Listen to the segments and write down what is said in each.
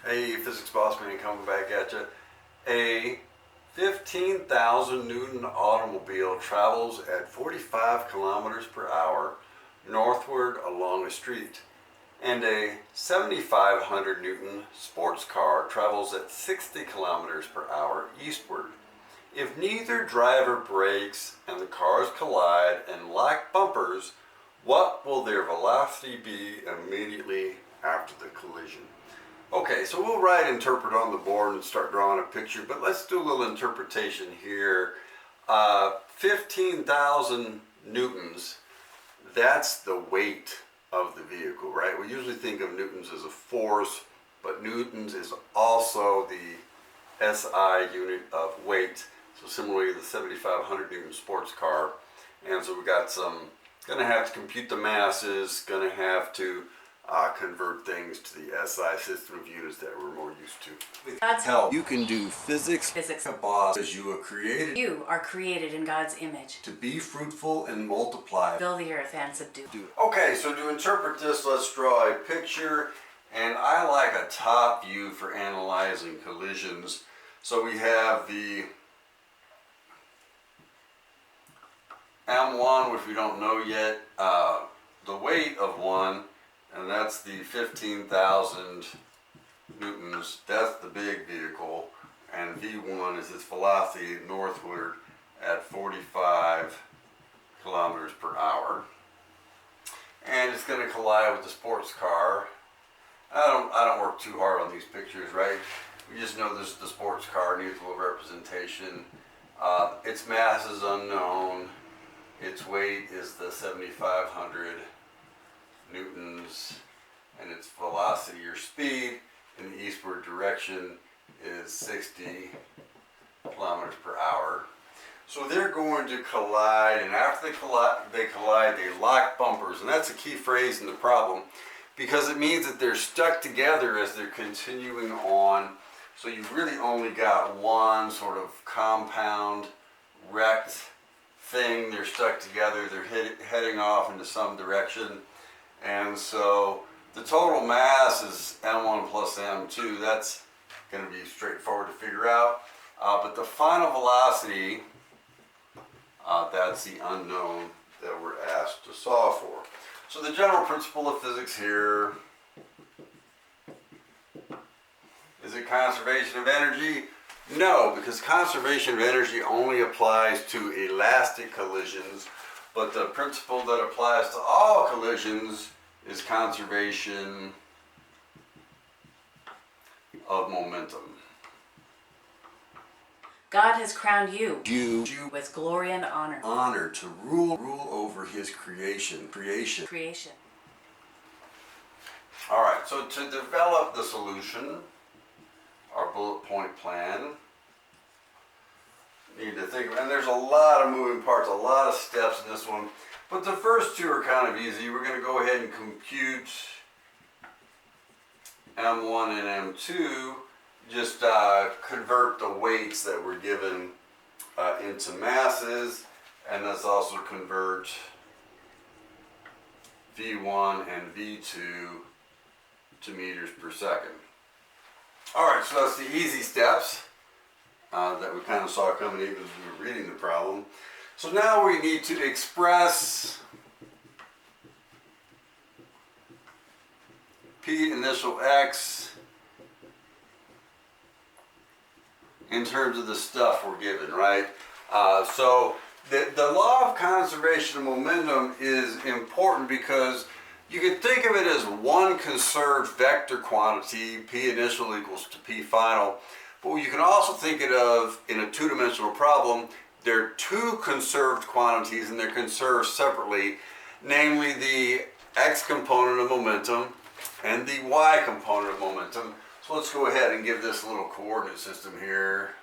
Hey, Physics Boss Man coming back at you. A 15,000 Newton automobile travels at 45 kilometers per hour northward along a street, and a 7,500 Newton sports car travels at 60 kilometers per hour eastward. If neither driver brakes and the cars collide and lock bumpers, what will their velocity be immediately after the collision? Okay, so we'll write interpret on the board and start drawing a picture, but let's do a little interpretation here. 15,000 newtons, that's the weight of the vehicle, right? We usually think of newtons as a force, but newtons is also the SI unit of weight. So similarly, the 7,500 Newton sports car. And so we got gonna have to compute the masses, gonna have to convert things to the SI system of units that we're more used to. With God's help, you can do physics. Boss, as you are created. You are created in God's image. To be fruitful and multiply. Fill the earth and subdue. Okay, so to interpret this, let's draw a picture. And I like a top view for analyzing collisions. So we have the M1, which we don't know yet, the weight of one, and that's the 15,000 newtons. That's the big vehicle, and V1 is its velocity northward at 45 kilometers per hour. And it's going to collide with the sports car. I don't work too hard on these pictures, right? We just know this is the sports car, needs a little representation. Its mass is unknown. Its weight is the 7,500 newtons, and its velocity or speed in the eastward direction is 60 kilometers per hour. So they're going to collide, and after they collide, they lock bumpers, and that's a key phrase in the problem because it means that they're stuck together as they're continuing on. So you've really only got one sort of compound wrecked thing. They're stuck together, they're heading off into some direction, and so the total mass is m1 plus m2. That's going to be straightforward to figure out, but the final velocity, that's the unknown that we're asked to solve for. So the general principle of physics here, is it conservation of energy? No, because conservation of energy only applies to elastic collisions, but the principle that applies to all collisions is conservation of momentum. God has crowned you with glory and honor. Honor to rule over his creation. All right, so to develop the solution, our bullet point plan, need to think, and there's a lot of moving parts, a lot of steps in this one, but the first two are kind of easy. We're going to go ahead and compute M1 and M2, just convert the weights that were given into masses, and let's also convert V1 and V2 to meters per second. Alright, so that's the easy steps that we kind of saw coming even as we were reading the problem. So now we need to express P initial x in terms of the stuff we're given, right? So the law of conservation of momentum is important because you can think of it as one conserved vector quantity, P initial equals to P final, but you can also think it of, in a two-dimensional problem, there are two conserved quantities and they're conserved separately, namely the x component of momentum and the y component of momentum. So let's go ahead and give this a little coordinate system here.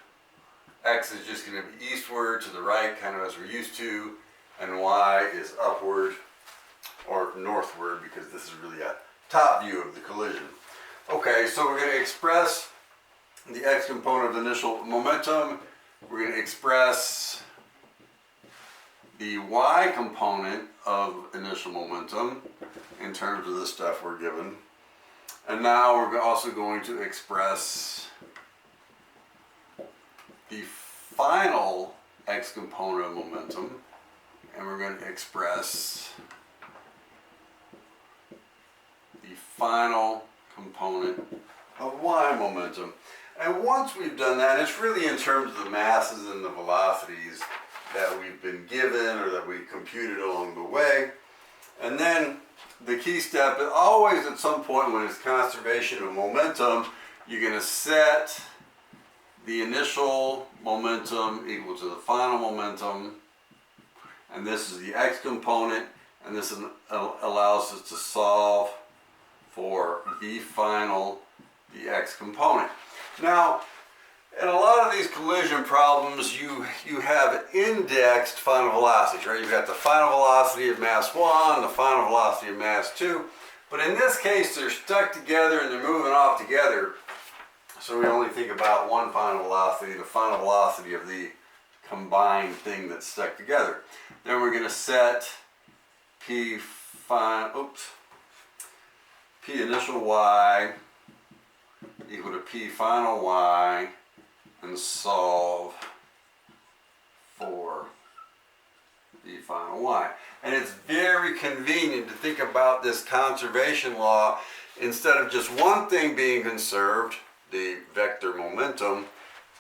X is just going to be eastward to the right, kind of as we're used to, and y is upward or northward, because this is really a top view of the collision. Okay, so we're going to express the x component of initial momentum. We're going to express the y component of initial momentum in terms of the stuff we're given. And now we're also going to express the final x component of momentum, and we're going to express the final component of y momentum. And once we've done that, it's really in terms of the masses and the velocities that we've been given or that we computed along the way. And then the key step is always at some point when it's conservation of momentum, you're going to set the initial momentum equal to the final momentum. And this is the x component, and this allows us to solve for the final, the x component. Now, in a lot of these collision problems, you have indexed final velocities, right? You've got the final velocity of mass 1, the final velocity of mass 2. But in this case, they're stuck together and they're moving off together. So we only think about one final velocity, the final velocity of the combined thing that's stuck together. Then we're going to set P initial y equal to P final y and solve for the final y. And it's very convenient to think about this conservation law. Instead of just one thing being conserved, the vector momentum,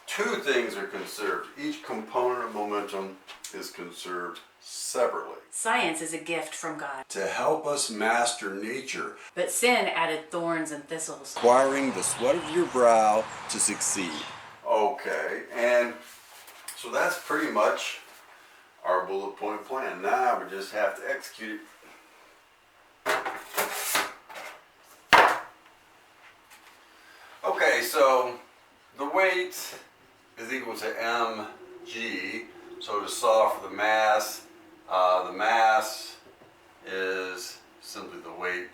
two things are conserved. Each component of momentum is conserved separately. Science is a gift from God, To help us master nature, but sin added thorns and thistles. requiring the sweat of your brow to succeed. Okay, and so that's pretty much our bullet point plan. Now we just have to execute it. Okay, so the weight is equal to mg. So to solve for the mass is simply the weight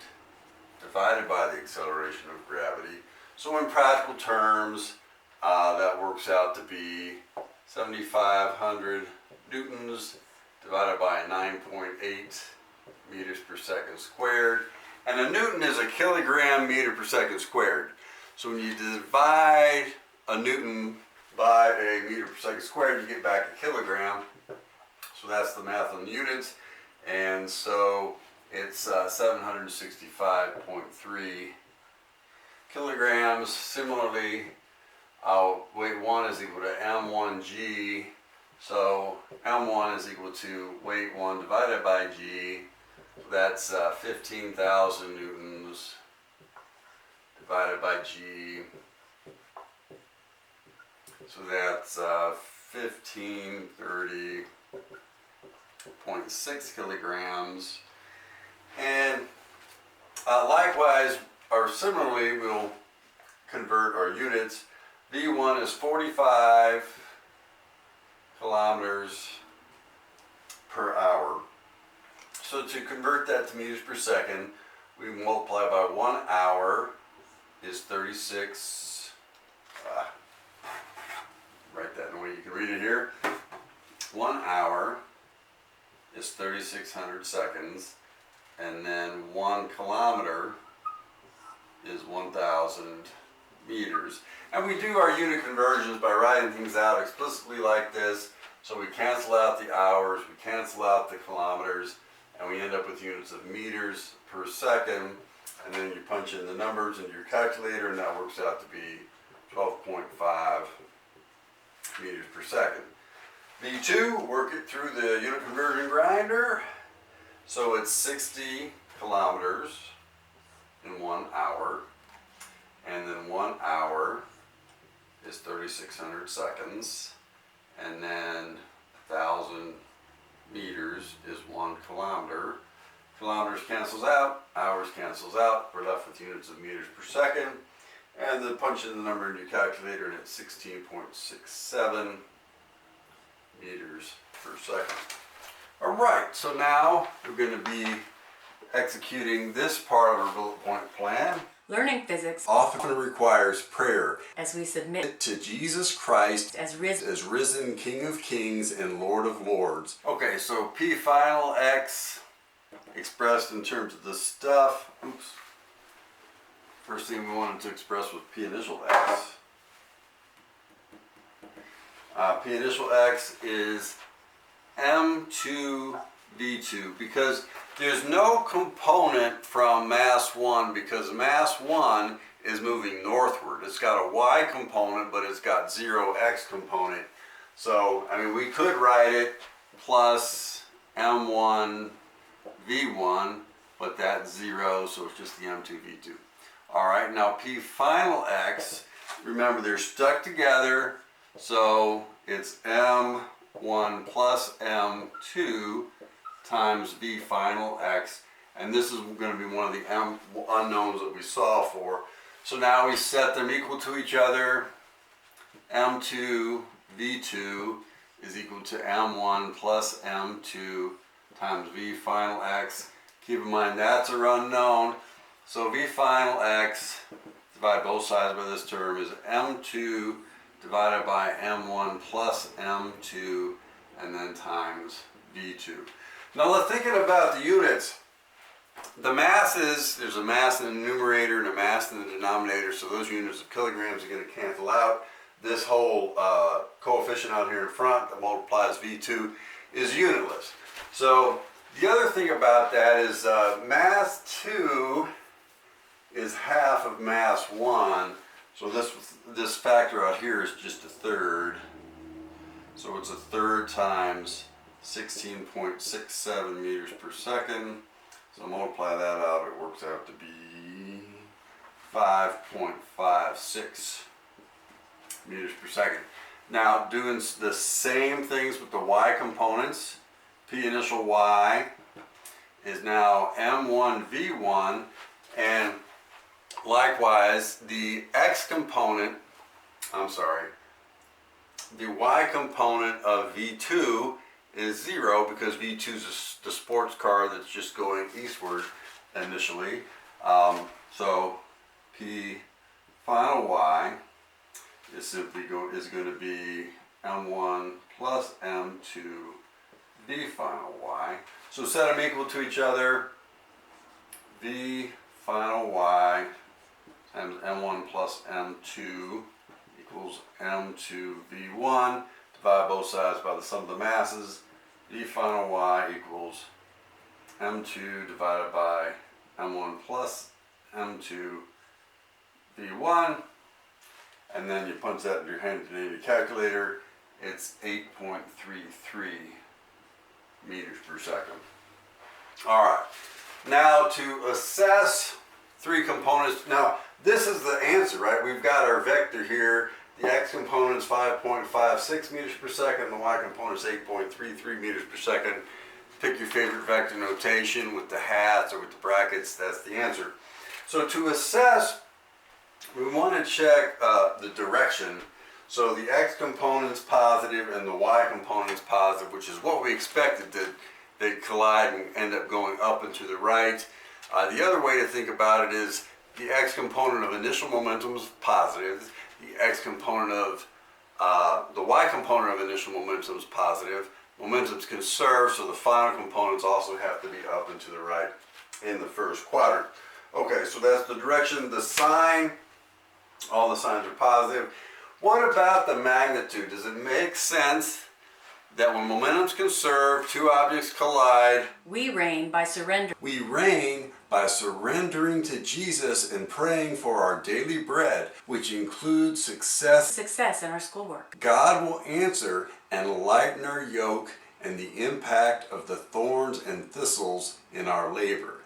divided by the acceleration of gravity. So in practical terms, that works out to be 7,500 newtons divided by 9.8 meters per second squared. And a newton is a kilogram meter per second squared. So when you divide a newton by a meter per second squared, you get back a kilogram. So that's the math on units. And so it's 765.3 kilograms. Similarly, weight 1 is equal to m1g. So m1 is equal to weight 1 divided by g. So that's 15,000 newtons divided by g. So that's 1530.6 kilograms. And likewise, or similarly, we'll convert our units. V1 is 45 kilometers per hour. So to convert that to meters per second, we multiply by 1 hour is 36. Write that in a way you can read it here. 1 hour is 3,600 seconds, and then 1 kilometer is 1,000 meters. And we do our unit conversions by writing things out explicitly like this. So we cancel out the hours, we cancel out the kilometers, and we end up with units of meters per second. And then you punch in the numbers into your calculator, and that works out to be 12.5 meters per second. V2, work it through the unit conversion grinder. So it's 60 kilometers in 1 hour. And then 1 hour is 3,600 seconds. And then 1,000 meters is 1 kilometer. Kilometers cancels out, hours cancels out. We're left with units of meters per second. And then punch in the number in your calculator, and it's 16.67 meters per second. All right, so now we're going to be executing this part of our bullet point plan. Learning physics Often requires prayer as we submit to Jesus Christ as risen King of Kings and Lord of Lords. Okay, so P final X expressed in terms of the stuff. First thing we wanted to express was P initial x. P initial x is m2 v2 because there's no component from mass 1 because mass 1 is moving northward. It's got a y component, but it's got 0 x component. So, I mean, we could write it plus m1 v1, but that's 0, so it's just the m2 v2. All right, now P final x, remember they're stuck together, so it's m1 plus m2 times v final x, and this is going to be one of the m unknowns that we saw for. So now we set them equal to each other. m2 v2 is equal to m1 plus m2 times v final x. Keep in mind that's our unknown. So v final x, divide both sides by this term, is m2 divided by m1 plus m2 and then times v2. Now let's thinking about the units. The masses, there's a mass in the numerator and a mass in the denominator, so those units of kilograms are going to cancel out. This whole coefficient out here in front that multiplies v2 is unitless. So the other thing about that is mass 2 is half of mass 1. So this factor out here is just a third. So it's a third times 16.67 meters per second. So multiply that out, it works out to be 5.56 meters per second. Now doing the same things with the y components, P initial y is now m1 v1, and likewise the x component, the y component of v2 is 0 because v2 is the sports car that's just going eastward initially. So P final y is simply going to be m1 plus m2 v final y. So set them equal to each other. V final y times m1 plus m2 equals m2 v1. Divide both sides by the sum of the masses. V final y equals m2 divided by m1 plus m2 v1. And then you punch that in your handy calculator. It's 8.33 meters per second. All right. Now to assess three components. Now this is the answer, right? We've got our vector here. The x component is 5.56 meters per second. The y component is 8.33 meters per second. Pick your favorite vector notation with the hats or with the brackets. That's the answer. So to assess, we want to check the direction. So the x component's positive and the y component's positive, which is what we expected, that they collide and end up going up and to the right. The other way to think about it is the x component of initial momentum is positive. The x component of the y component of initial momentum is positive. Momentum's conserved, so the final components also have to be up and to the right in the first quadrant. Okay, so that's the direction. The sign, all the signs are positive. What about the magnitude? Does it make sense that when momentum's conserved, two objects collide? We reign by surrender. We reign by surrendering to Jesus and praying for our daily bread, which includes success in our schoolwork. God will answer and lighten our yoke and the impact of the thorns and thistles in our labor.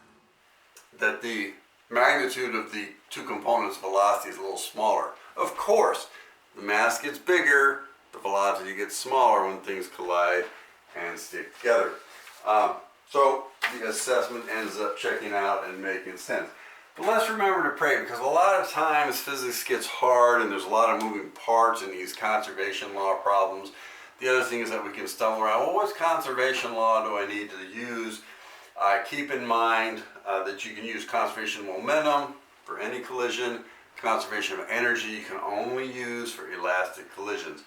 That the magnitude of the two components' velocity is a little smaller. Of course, the mass gets bigger, the velocity gets smaller when things collide and stick together. So the assessment ends up checking out and making sense. But let's remember to pray, because a lot of times physics gets hard and there's a lot of moving parts in these conservation law problems. The other thing is that we can stumble around, well, what conservation law do I need to use? Keep in mind that you can use conservation of momentum for any collision. Conservation of energy you can only use for elastic collisions.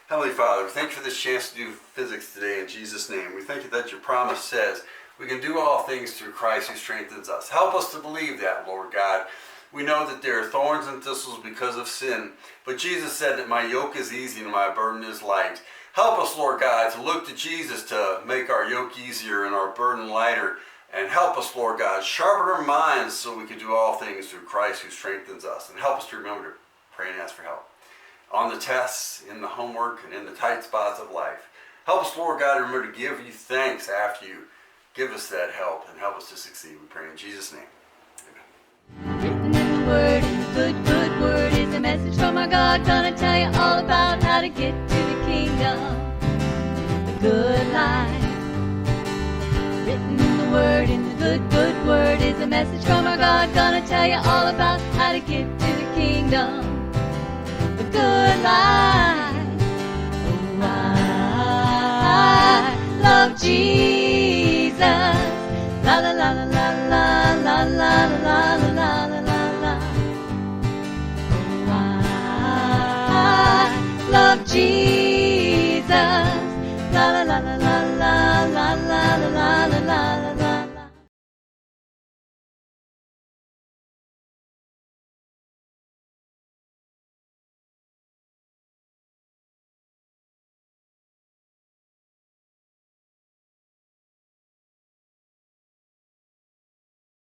Heavenly Father, we thank you for this chance to do physics today in Jesus' name. We thank you that your promise says we can do all things through Christ who strengthens us. Help us to believe that, Lord God. We know that there are thorns and thistles because of sin. But Jesus said that my yoke is easy and my burden is light. Help us, Lord God, to look to Jesus to make our yoke easier and our burden lighter. And help us, Lord God, sharpen our minds so we can do all things through Christ who strengthens us. And help us to remember to pray and ask for help on the tests, in the homework, and in the tight spots of life. Help us, Lord God, to remember to give you thanks after you give us that help and help us to succeed. We pray in Jesus' name. Written in the Word, in the good, good Word, is a message from our God. Gonna tell you all about how to get to the kingdom, the good life. Written in the Word, in the good, good Word, is a message from our God. Gonna tell you all about how to get to the kingdom, the good life.